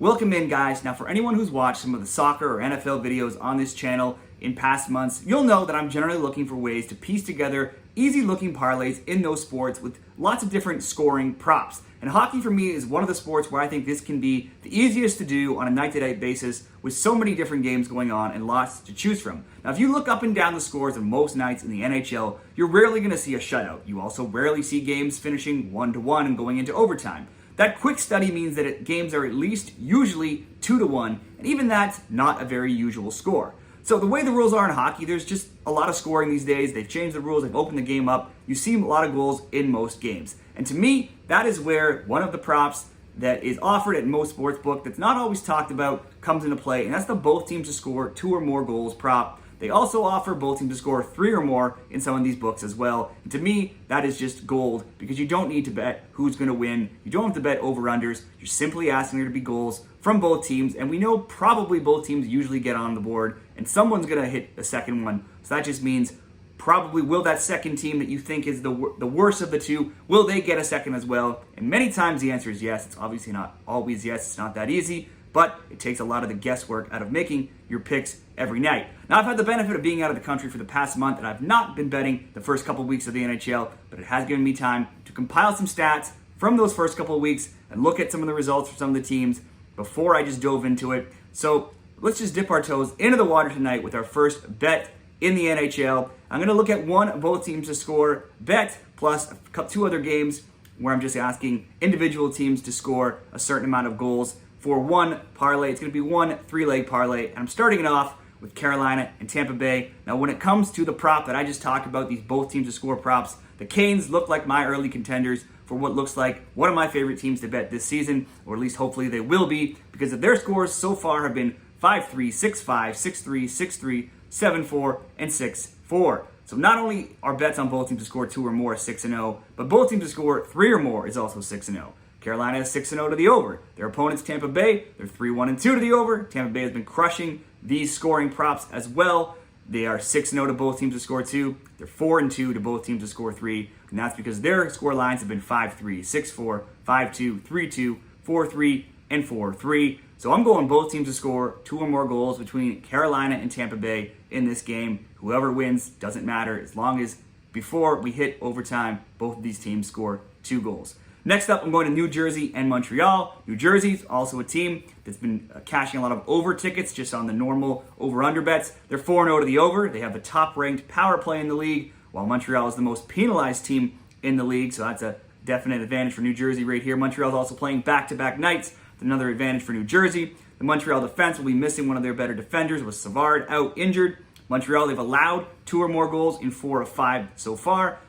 Welcome in, guys. Now, for anyone who's watched some of the soccer or NFL videos on this channel in past months, you'll know that I'm generally looking for ways to piece together easy-looking parlays in those sports with lots of different scoring props. And hockey, for me, is one of the sports where I think this can be the easiest to do on a night-to-night basis with so many different games going on and lots to choose from. Now, if you look up and down the scores of most nights in the NHL, you're rarely going to see a shutout. You also rarely see games finishing 1-1 and going into overtime. That quick study means that games are at least usually 2-1, and even that's not a very usual score. So the way the rules are in hockey, there's just a lot of scoring these days. They've changed the rules, they've opened the game up. You see a lot of goals in most games. And to me, that is where one of the props that is offered at most sportsbook that's not always talked about comes into play, and that's the both teams to score 2 or more goals prop. They also offer both teams to score 3 or more in some of these books as well. And to me, that is just gold because you don't need to bet who's going to win. You don't have to bet over-unders. You're simply asking there to be goals from both teams. And we know probably both teams usually get on the board and someone's going to hit a second one. So that just means probably will that second team that you think is the worst of the two, will they get a second as well? And many times the answer is yes. It's obviously not always yes. It's not that easy. But it takes a lot of the guesswork out of making your picks every night. Now, I've had the benefit of being out of the country for the past month, and I've not been betting the first couple of weeks of the NHL, but it has given me time to compile some stats from those first couple of weeks and look at some of the results for some of the teams before I just dove into it. So let's just dip our toes into the water tonight with our first bet in the NHL. I'm going to look at one of both teams to score bet plus 2 other games where I'm just asking individual teams to score a certain amount of goals for one parlay. It's going to be one 3-leg parlay, and I'm starting it off with Carolina and Tampa Bay. Now, when it comes to the prop that I just talked about, these both teams to score props, the Canes look like my early contenders for what looks like one of my favorite teams to bet this season, or at least hopefully they will be, because of their scores so far have been 5-3, 6-5, 6-3, 6-3, 7-4, and 6-4. So not only are bets on both teams to score 2 or more 6-0, but both teams to score 3 or more is also 6-0. Carolina is 6-0 to the over. Their opponents, Tampa Bay, they're 3-1-2 to the over. Tampa Bay has been crushing these scoring props as well. They are 6-0 to both teams to score 2. They're 4-2 to both teams to score 3. And that's because their score lines have been 5-3, 6-4, 5-2, 3-2, 4-3, and 4-3. So I'm going both teams to score 2 or more goals between Carolina and Tampa Bay in this game. Whoever wins, doesn't matter, as long as before we hit overtime, both of these teams score 2 goals. Next up, I'm going to New Jersey and Montreal. New Jersey's also a team that's been cashing a lot of over tickets just on the normal over-under bets. They're 4-0 to the over. They have the top-ranked power play in the league, while Montreal is the most penalized team in the league, so that's a definite advantage for New Jersey right here. Montreal's also playing back-to-back nights. That's another advantage for New Jersey. The Montreal defense will be missing one of their better defenders with Savard out injured. Montreal, they've allowed 2 or more goals in 4 of 5 so far.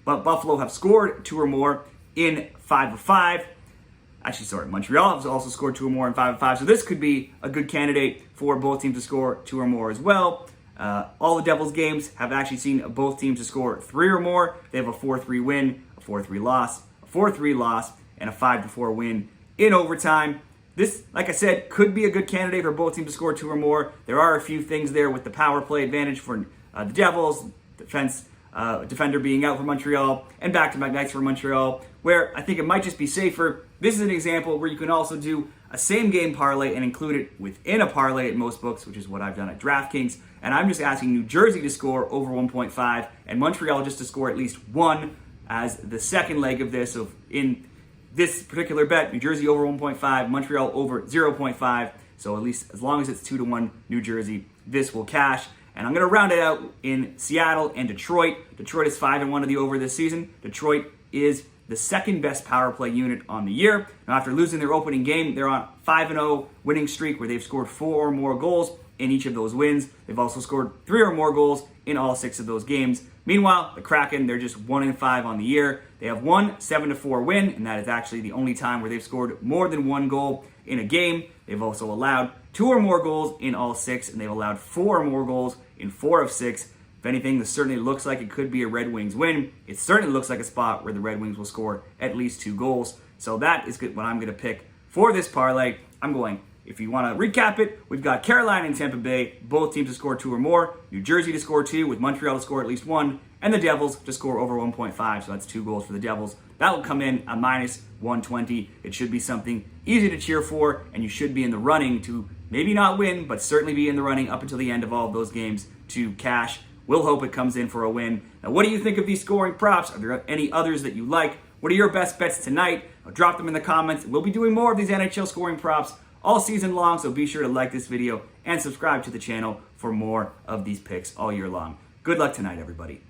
Buffalo have scored 2 or more in 5 of 5. Montreal has also scored 2 or more in 5 of 5. So this could be a good candidate for both teams to score 2 or more as well. All the Devils games have actually seen both teams to score 3 or more. They have a 4-3 win, a 4-3 loss, a 4-3 loss, and a 5-4 win in overtime. This, like I said, could be a good candidate for both teams to score 2 or more. There are a few things there with the power play advantage for the Devils, defender being out for Montreal, and back-to-back nights for Montreal, where I think it might just be safer. This is an example where you can also do a same-game parlay and include it within a parlay at most books, which is what I've done at DraftKings. And I'm just asking New Jersey to score over 1.5 and Montreal just to score at least 1 as the second leg of this. So in this particular bet, New Jersey over 1.5, Montreal over 0.5. So at least as long as it's 2-1 New Jersey, this will cash. And I'm going to round it out in Seattle and Detroit. Detroit is 5-1 to the over this season. Detroit is the second best power play unit on the year. Now, after losing their opening game, they're on 5-0 winning streak where they've scored 4 or more goals in each of those wins. They've also scored 3 or more goals in all 6 of those games. Meanwhile, the Kraken, they're just 1-5 on the year. They have one 7-4 win, and that is actually the only time where they've scored more than 1 goal in a game. They've also allowed 2 or more goals in all 6, and they've allowed 4 or more goals in 4 of 6. If anything, this certainly looks like it could be a Red Wings win. It certainly looks like a spot where the Red Wings will score at least 2 goals. So that is what I'm going to pick for this parlay. I'm going If you want to recap it, we've got Carolina and Tampa Bay, both teams to score 2 or more, New Jersey to score 2, with Montreal to score at least 1, and the Devils to score over 1.5, so that's 2 goals for the Devils. That will come in at minus 120. It should be something easy to cheer for, and you should be in the running to maybe not win, but certainly be in the running up until the end of all of those games to cash. We'll hope it comes in for a win. Now, what do you think of these scoring props? Are there any others that you like? What are your best bets tonight? Drop them in the comments. We'll be doing more of these NHL scoring props all season long, so be sure to like this video and subscribe to the channel for more of these picks all year long. Good luck tonight, everybody.